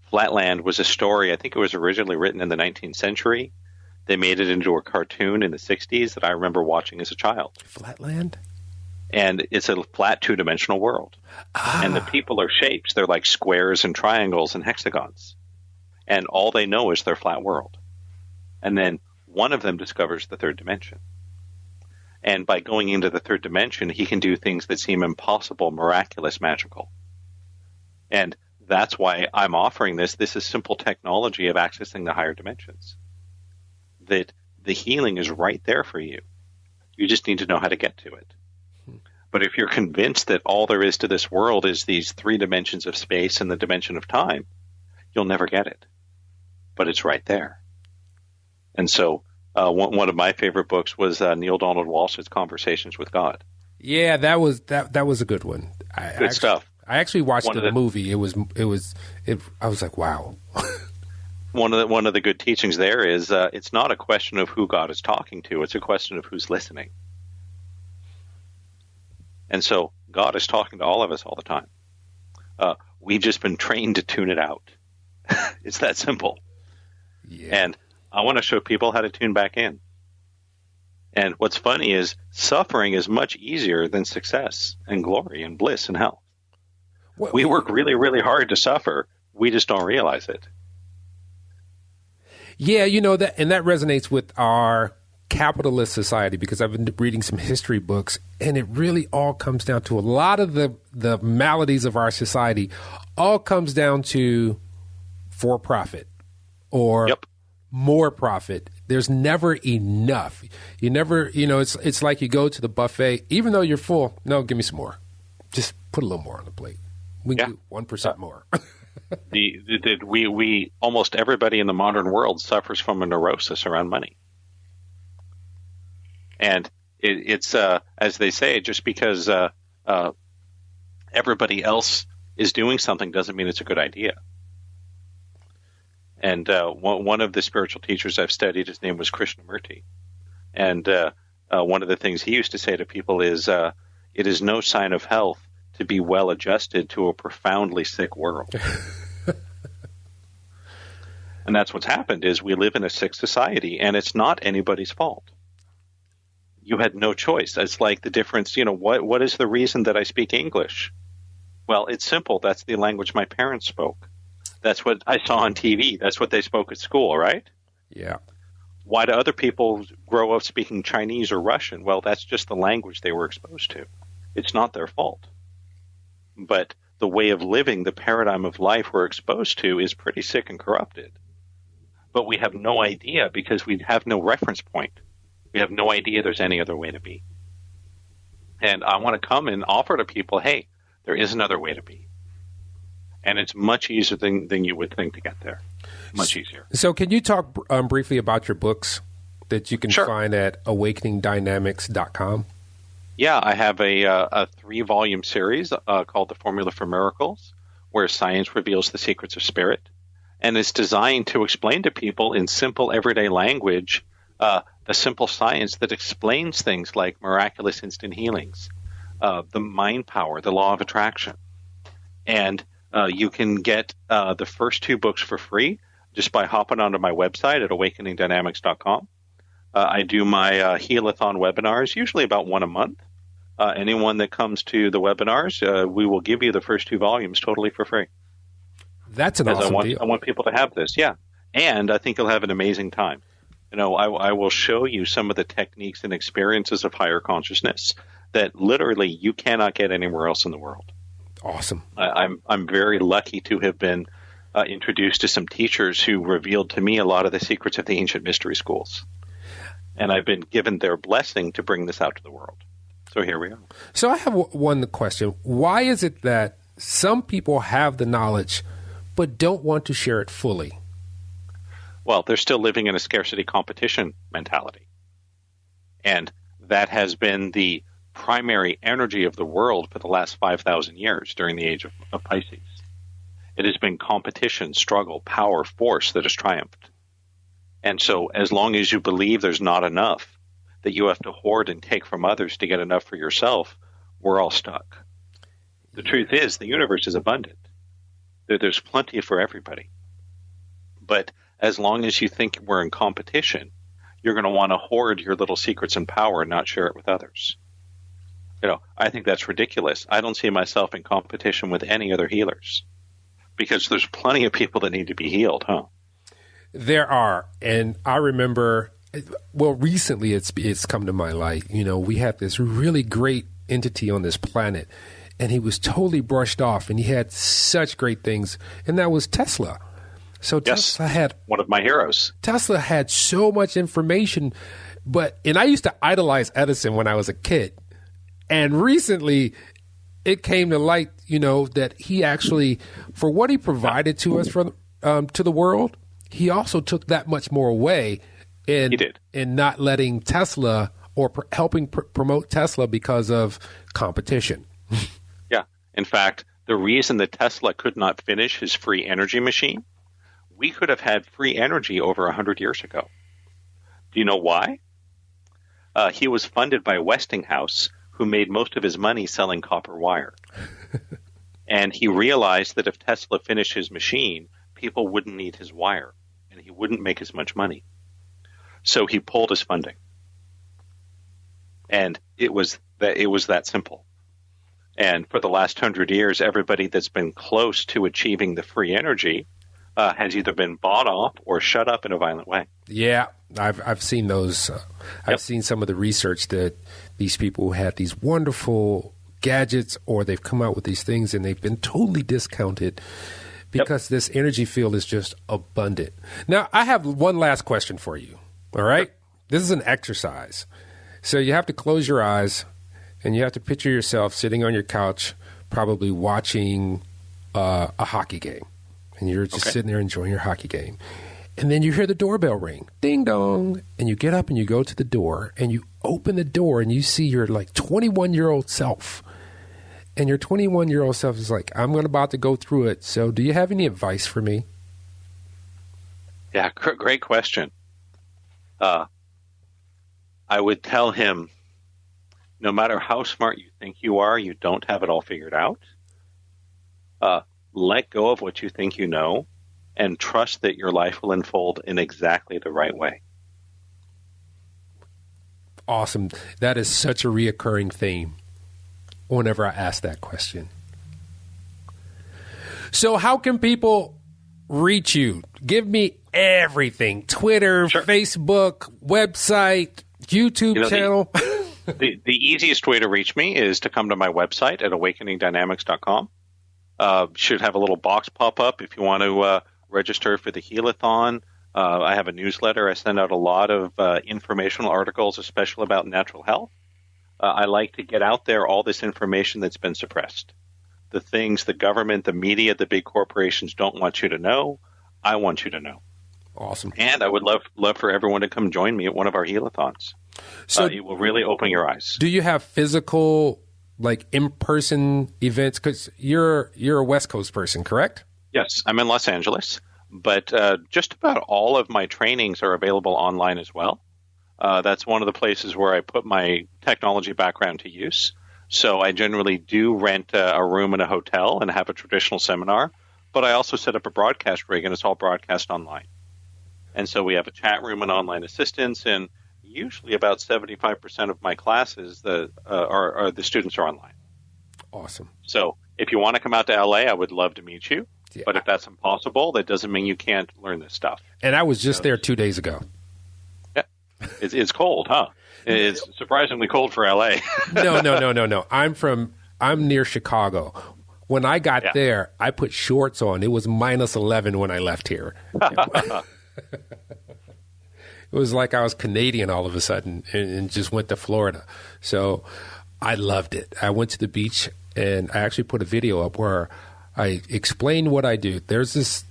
Flatland was a story, I think it was originally written in the 19th century. They made it into a cartoon in the 60s that I remember watching as a child. Flatland? And it's a flat two-dimensional world. And the people are shapes. They're like squares and triangles and hexagons. And all they know is their flat world. And then one of them discovers the third dimension. And by going into the third dimension, he can do things that seem impossible, miraculous, magical. And that's why I'm offering this. This is simple technology of accessing the higher dimensions. That the healing is right there for you. You just need to know how to get to it. But if you're convinced that all there is to this world is these 3 dimensions of space and the dimension of time, you'll never get it. But it's right there. And so one of my favorite books was Neil Donald Walsh's Conversations with God. Yeah, that was a good one. Good stuff. I actually watched the movie. I was like, wow. One of the good teachings there is it's not a question of who God is talking to. It's a question of who's listening. And so God is talking to all of us all the time. We've just been trained to tune it out. It's that simple. Yeah. And I want to show people how to tune back in. And what's funny is suffering is much easier than success and glory and bliss and health. We work really, really hard to suffer. We just don't realize it. Yeah, that resonates with our capitalist society, because I've been reading some history books, and it really all comes down to a lot of the maladies of our society all comes down to for profit or more profit. There's never enough. You never, it's like you go to the buffet, even though you're full. No, give me some more. Just put a little more on the plate. We can do 1% more. We almost everybody in the modern world suffers from a neurosis around money. And it's as they say, just because everybody else is doing something doesn't mean it's a good idea. And one of the spiritual teachers I've studied, his name was Krishnamurti. And one of the things he used to say to people is, it is no sign of health to be well adjusted to a profoundly sick world. And that's what's happened is we live in a sick society, and it's not anybody's fault. You had no choice. It's like the difference, what is the reason that I speak English? Well, it's simple. That's the language my parents spoke. That's what I saw on TV. That's what they spoke at school, right? Yeah. Why do other people grow up speaking Chinese or Russian? Well, that's just the language they were exposed to. It's not their fault. But the way of living, the paradigm of life we're exposed to is pretty sick and corrupted. But we have no idea because we have no reference point. We have no idea there's any other way to be. And I want to come and offer to people, hey, there is another way to be. And it's much easier than you would think to get there. Much easier. So can you talk briefly about your books that you can find at awakeningdynamics.com? Yeah, I have a 3-volume series called The Formula for Miracles, where science reveals the secrets of spirit. And it's designed to explain to people in simple, everyday language the simple science that explains things like miraculous instant healings, the mind power, the law of attraction. And you can get the first 2 books for free just by hopping onto my website at awakeningdynamics.com. I do my Heal-a-thon webinars, usually about 1 a month. Anyone that comes to the webinars, we will give you the first 2 volumes totally for free. That's an awesome deal. I want people to have this, yeah. And I think you'll have an amazing time. I will show you some of the techniques and experiences of higher consciousness that literally you cannot get anywhere else in the world. Awesome. I'm very lucky to have been introduced to some teachers who revealed to me a lot of the secrets of the ancient mystery schools. And I've been given their blessing to bring this out to the world. So here we are. So I have one question. Why is it that some people have the knowledge but don't want to share it fully? Well, they're still living in a scarcity competition mentality. And that has been the primary energy of the world for the last 5,000 years during the age of Pisces. It has been competition, struggle, power, force that has triumphed. And so as long as you believe there's not enough, that you have to hoard and take from others to get enough for yourself, we're all stuck. The truth is the universe is abundant. There's plenty for everybody. But as long as you think we're in competition, you're going to want to hoard your little secrets and power and not share it with others. I think that's ridiculous. I don't see myself in competition with any other healers because there's plenty of people that need to be healed, huh? There are. And I remember, well, recently it's come to my light. We had this really great entity on this planet, and he was totally brushed off, and he had such great things, and that was Tesla. So yes, Tesla had one of my heroes. Tesla had so much information, and I used to idolize Edison when I was a kid. And recently it came to light, that he actually, for what he provided to us to the world, he also took that much more away in not letting Tesla or helping promote Tesla because of competition. Yeah. In fact, the reason that Tesla could not finish his free energy machine, we could have had free energy over 100 years ago. Do you know why? He was funded by Westinghouse, who made most of his money selling copper wire. And he realized that if Tesla finished his machine, people wouldn't need his wire, and he wouldn't make as much money. So he pulled his funding. And it was that simple. And for the last 100 years, everybody that's been close to achieving the free energy has either been bought off or shut up in a violent way. Yeah, I've seen those. I've seen some of the research that these people had these wonderful gadgets, or they've come out with these things and they've been totally discounted because this energy field is just abundant. Now, I have one last question for you. All right? This is an exercise. So you have to close your eyes and you have to picture yourself sitting on your couch, probably watching a hockey game. And you're just sitting there enjoying your hockey game. And then you hear the doorbell ring, ding dong, and you get up and you go to the door and you open the door and you see your 21-year-old self. And your 21-year-old self is like, I'm about to go through it. So do you have any advice for me? Yeah, great question. I would tell him, no matter how smart you think you are, you don't have it all figured out. Let go of what you think you know and trust that your life will unfold in exactly the right way. Awesome. That is such a reoccurring theme whenever I ask that question. So how can people reach you? Give me everything. Twitter, Sure. Facebook, website, YouTube channel. The easiest way to reach me is to come to my website at awakeningdynamics.com. Should have a little box pop up if you want to register for the Healathon. I have a newsletter. I send out a lot of informational articles, especially about natural health. I like to get out there all this information that's been suppressed. The things the government, the media, the big corporations don't want you to know, I want you to know. Awesome. And I would love for everyone to come join me at one of our Healathons. So it will really open your eyes. Do you have physical, in-person events? Because you're a West Coast person, correct? Yes, I'm in Los Angeles, but just about all of my trainings are available online as well. That's one of the places where I put my technology background to use. So I generally do rent a room in a hotel and have a traditional seminar, but I also set up a broadcast rig, and it's all broadcast online. And so we have a chat room and online assistance, and usually about 75% of my classes, the students are online. Awesome. So if you want to come out to LA, I would love to meet you. Yeah. But if that's impossible, that doesn't mean you can't learn this stuff. And I was just there 2 days ago. Yeah. It's cold, huh? It's surprisingly cold for LA. No. I'm near Chicago. When I got there, I put shorts on. It was minus 11 when I left here. It was like I was Canadian all of a sudden and just went to Florida. So I loved it. I went to the beach and I actually put a video up where I explained what I do. There's this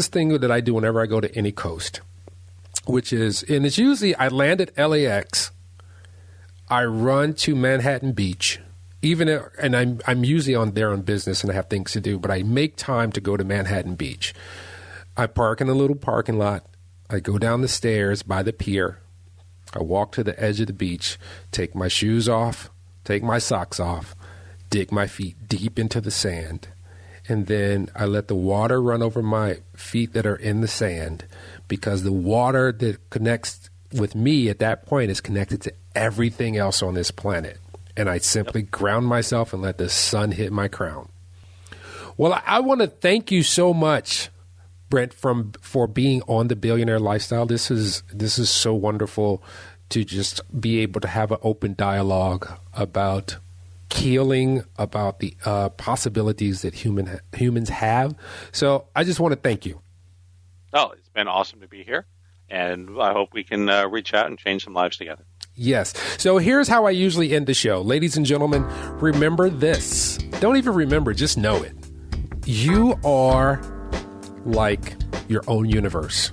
thing that I do whenever I go to any coast, which is, and it's usually I land at LAX, I run to Manhattan Beach, and I'm usually on business and I have things to do, but I make time to go to Manhattan Beach. I park in a little parking lot. I go down the stairs by the pier. I walk to the edge of the beach, take my shoes off, take my socks off, dig my feet deep into the sand. And then I let the water run over my feet that are in the sand, because the water that connects with me at that point is connected to everything else on this planet. And I simply ground myself and let the sun hit my crown. Well, I want to thank you so much, Brent, for being on the Billionaire Lifestyle. This is so wonderful to just be able to have an open dialogue about healing, about the possibilities that humans have. So I just want to thank you. Oh, it's been awesome to be here, and I hope we can reach out and change some lives together. Yes. So here's how I usually end the show. Ladies and gentlemen, remember this. Don't even remember, just know it. You are like your own universe.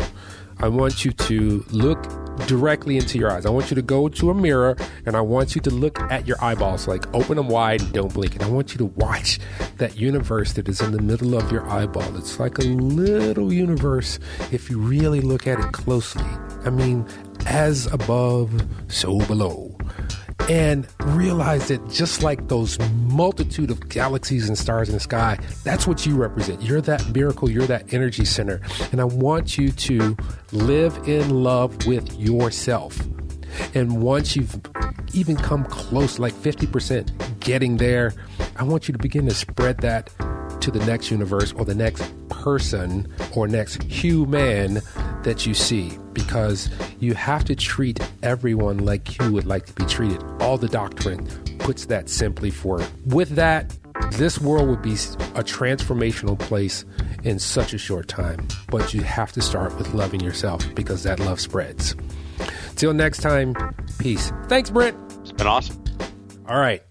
I want you to look directly into your eyes. I want you to go to a mirror, and I want you to look at your eyeballs, like open them wide and don't blink. And I want you to watch that universe that is in the middle of your eyeball. It's like a little universe if you really look at it closely. I mean, as above, so below. And realize that just like those multitude of galaxies and stars in the sky, that's what you represent. You're that miracle. You're that energy center. And I want you to live in love with yourself. And once you've even come close, like 50% getting there, I want you to begin to spread that to the next universe or the next person or next human that you see, because you have to treat everyone like you would like to be treated. All the doctrine puts that simply for it. With that, this world would be a transformational place in such a short time. But you have to start with loving yourself, because that love spreads. Till next time, peace. Thanks, Brent. It's been awesome. All right.